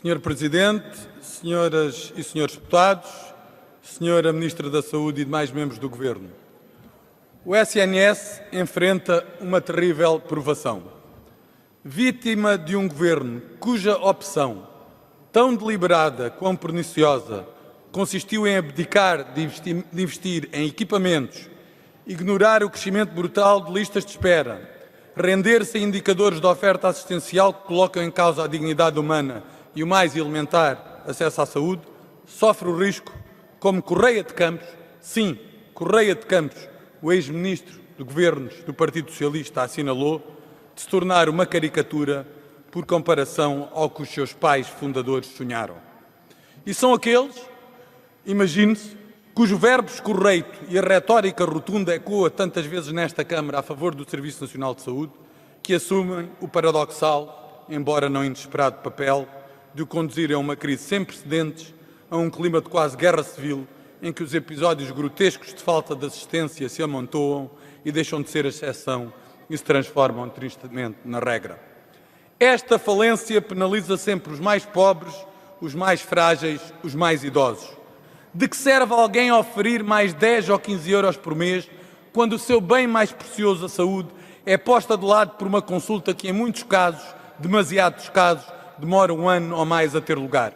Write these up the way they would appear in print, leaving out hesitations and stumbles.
Senhor Presidente, senhoras e senhores deputados, Senhora Ministra da Saúde e demais membros do Governo, o SNS enfrenta uma terrível provação. Vítima de um governo cuja opção, tão deliberada como perniciosa, consistiu em abdicar de investir em equipamentos, ignorar o crescimento brutal de listas de espera, render-se a indicadores de oferta assistencial que colocam em causa a dignidade humana e o mais elementar acesso à saúde, sofre o risco, como Correia de Campos, sim, Correia de Campos, o ex-ministro de Governos do Partido Socialista assinalou, de se tornar uma caricatura por comparação ao que os seus pais fundadores sonharam. E são aqueles, imagine-se, cujo verbo escorreito e a retórica rotunda ecoa tantas vezes nesta Câmara a favor do Serviço Nacional de Saúde, que assumem o paradoxal, embora não inesperado papel, de o conduzir a uma crise sem precedentes, a um clima de quase guerra civil, em que os episódios grotescos de falta de assistência se amontoam e deixam de ser a exceção e se transformam tristemente na regra. Esta falência penaliza sempre os mais pobres, os mais frágeis, os mais idosos. De que serve alguém oferir mais 10 ou 15 euros por mês quando o seu bem mais precioso, a saúde, é posta de lado por uma consulta que, em muitos casos, demasiados casos, demora um ano ou mais a ter lugar?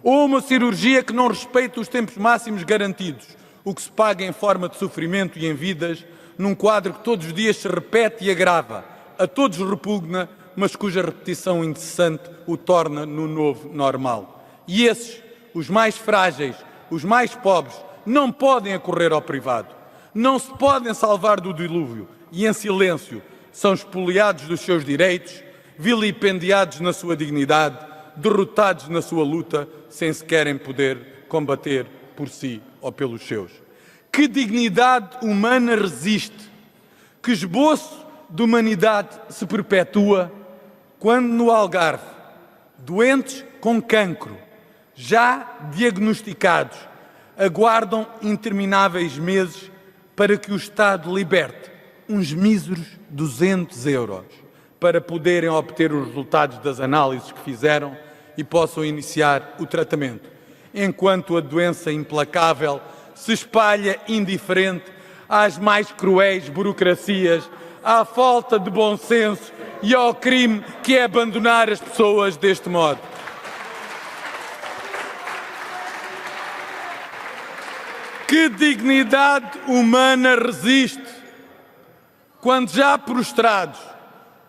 Ou uma cirurgia que não respeita os tempos máximos garantidos, o que se paga em forma de sofrimento e em vidas, num quadro que todos os dias se repete e agrava, a todos repugna, mas cuja repetição incessante o torna no novo normal. E esses, os mais frágeis, os mais pobres, não podem acorrer ao privado, não se podem salvar do dilúvio e, em silêncio, são expoliados dos seus direitos, vilipendiados na sua dignidade, derrotados na sua luta, sem sequer poder combater por si ou pelos seus. Que dignidade humana resiste? Que esboço de humanidade se perpetua quando no Algarve, doentes com cancro, já diagnosticados, aguardam intermináveis meses para que o Estado liberte uns míseros 200 euros para poderem obter os resultados das análises que fizeram e possam iniciar o tratamento, enquanto a doença implacável se espalha indiferente às mais cruéis burocracias, à falta de bom senso e ao crime que é abandonar as pessoas deste modo. Que dignidade humana resiste quando, já prostrados,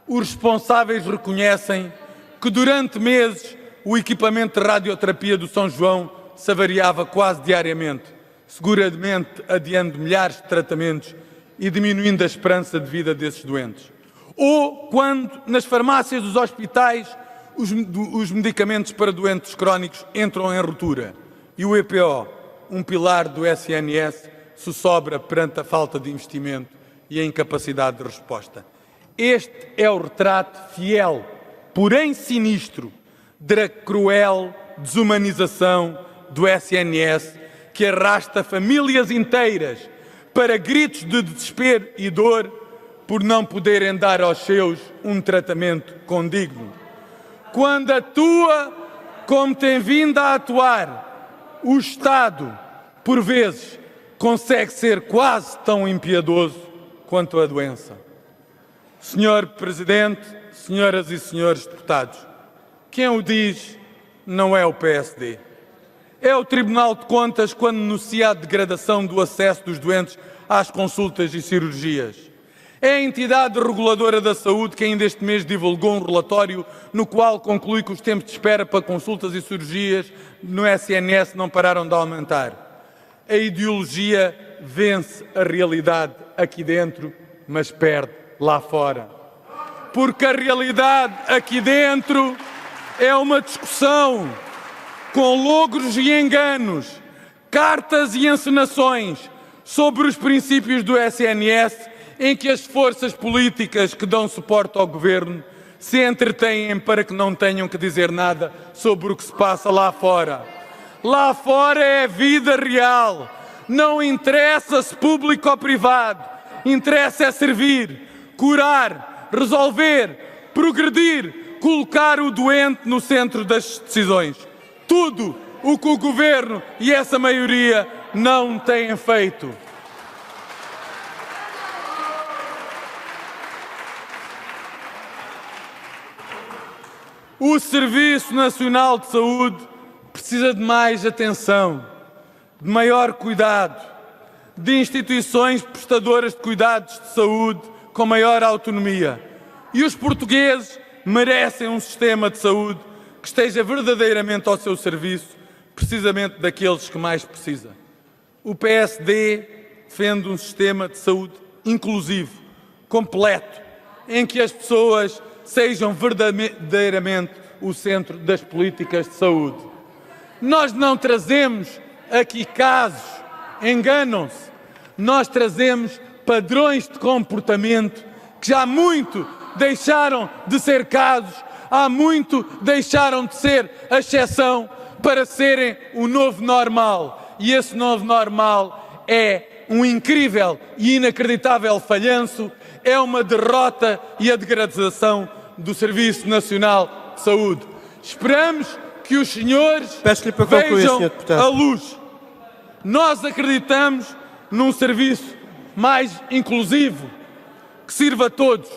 os responsáveis reconhecem que durante meses o equipamento de radioterapia do São João se avariava quase diariamente, seguramente adiando milhares de tratamentos e diminuindo a esperança de vida desses doentes. Ou quando, nas farmácias dos hospitais, os medicamentos para doentes crónicos entram em ruptura e o EPO, um pilar do SNS, se sobra perante a falta de investimento e a incapacidade de resposta. Este é o retrato fiel, porém sinistro, da cruel desumanização do SNS, que arrasta famílias inteiras para gritos de desespero e dor por não poderem dar aos seus um tratamento condigno. Quando atua como tem vindo a atuar, o Estado, por vezes, consegue ser quase tão impiedoso quanto a doença. Senhor Presidente, senhoras e senhores deputados, quem o diz não é o PSD. É o Tribunal de Contas quando denuncia a degradação do acesso dos doentes às consultas e cirurgias. É a entidade reguladora da saúde que ainda este mês divulgou um relatório no qual conclui que os tempos de espera para consultas e cirurgias no SNS não pararam de aumentar. A ideologia vence a realidade aqui dentro, mas perde lá fora. Porque a realidade aqui dentro é uma discussão com logros e enganos, cartas e encenações sobre os princípios do SNS, em que as forças políticas que dão suporte ao governo se entretêm para que não tenham que dizer nada sobre o que se passa lá fora. Lá fora é a vida real. Não interessa se público ou privado. Interessa é servir, curar, resolver, progredir, colocar o doente no centro das decisões. Tudo o que o Governo e essa maioria não têm feito. O Serviço Nacional de Saúde precisa de mais atenção, de maior cuidado, de instituições prestadoras de cuidados de saúde com maior autonomia. E os portugueses merecem um sistema de saúde que esteja verdadeiramente ao seu serviço, precisamente daqueles que mais precisam. O PSD defende um sistema de saúde inclusivo, completo, em que as pessoas sejam verdadeiramente o centro das políticas de saúde. Nós não trazemos aqui casos, enganam-se, nós trazemos padrões de comportamento que já há muito deixaram de ser casos, há muito deixaram de ser a exceção para serem o novo normal. E esse novo normal é um incrível e inacreditável falhanço, é uma derrota e a degradação do Serviço Nacional de Saúde. Esperamos que os senhores vejam a luz. Nós acreditamos num serviço mais inclusivo, que sirva a todos.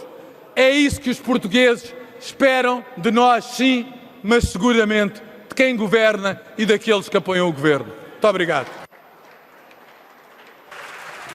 É isso que os portugueses esperam de nós, sim, mas seguramente de quem governa e daqueles que apoiam o Governo. Muito obrigado.